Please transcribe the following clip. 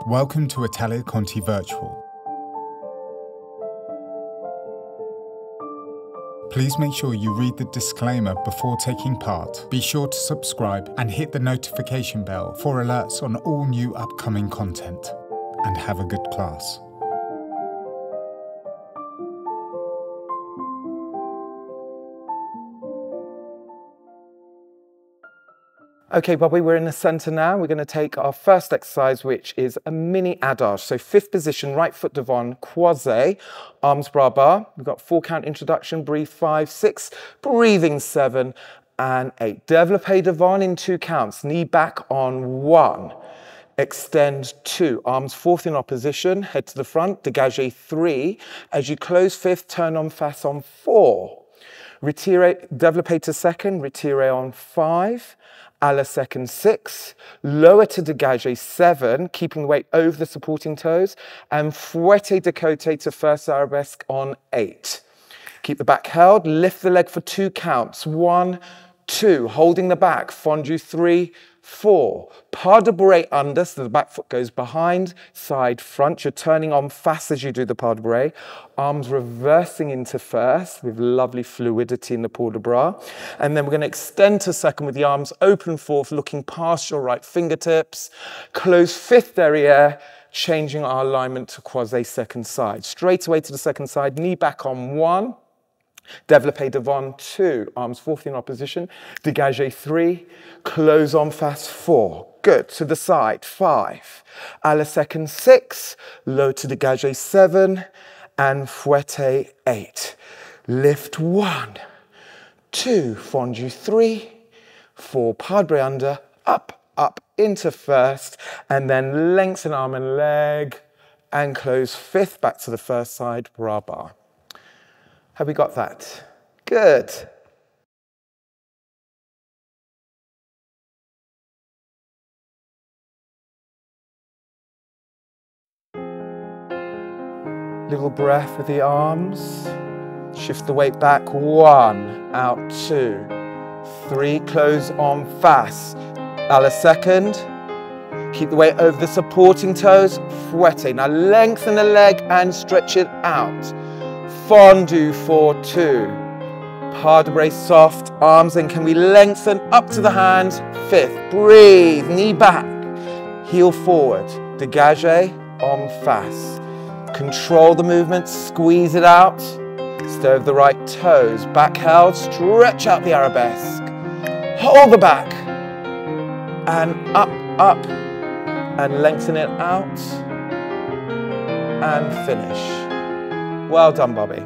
Welcome to Italia Conti Virtual. Please make sure you read the disclaimer before taking part. Be sure to subscribe and hit the notification bell for alerts on all new upcoming content. And have a good class. Okay, Bobby, we're in the center now. We're going to take our first exercise, which is a mini adage. So fifth position, right foot devant, croisé, arms bras bar. We've got 4 count introduction, breathe 5, 6, breathing 7 and 8. Développé devant in 2 counts, knee back on 1. Extend 2, arms fourth in opposition, head to the front, dégagé 3. As you close fifth, turn en face on 4. Retiré, développé to second, retiré on 5. À la second 6, lower to dégagé 7, keeping the weight over the supporting toes, and fouetté de côté to first arabesque on 8. Keep the back held, lift the leg for 2 counts, 1, 2, holding the back, fondu 3, 4. Pas de bourrée under, so the back foot goes behind, side, front. You're turning en face as you do the pas de bourrée. Arms reversing into first with lovely fluidity in the port de bras. And then we're going to extend to second with the arms open forth, looking past your right fingertips. Close fifth derrière, changing our alignment to croisé second side. Straight away to the second side, knee back on 1. Développé devant 2, arms fourth in opposition, dégagé 3, close en face 4. Good, to the side, 5. À la second 6, low to dégagé 7, and fouetté 8. Lift 1, 2, fondu 3, 4, pas de bourrée under, up, into first, and then lengthen arm and leg, and close fifth, back to the first side, bras bar. Have we got that? Good. Little breath with the arms. Shift the weight back. 1, out 2, 3, close en face. À la second. Keep the weight over the supporting toes. Fouetté. Now lengthen the leg and stretch it out. Fondu for 2. Pas de bourrée soft, arms in. Can we lengthen up to the hands? 5th, breathe, knee back, heel forward, dégagé, en face. Control the movement, squeeze it out. Stay over the right toes, back held, stretch out the arabesque. Hold the back, and up, and lengthen it out, and finish. Well done, Bobby.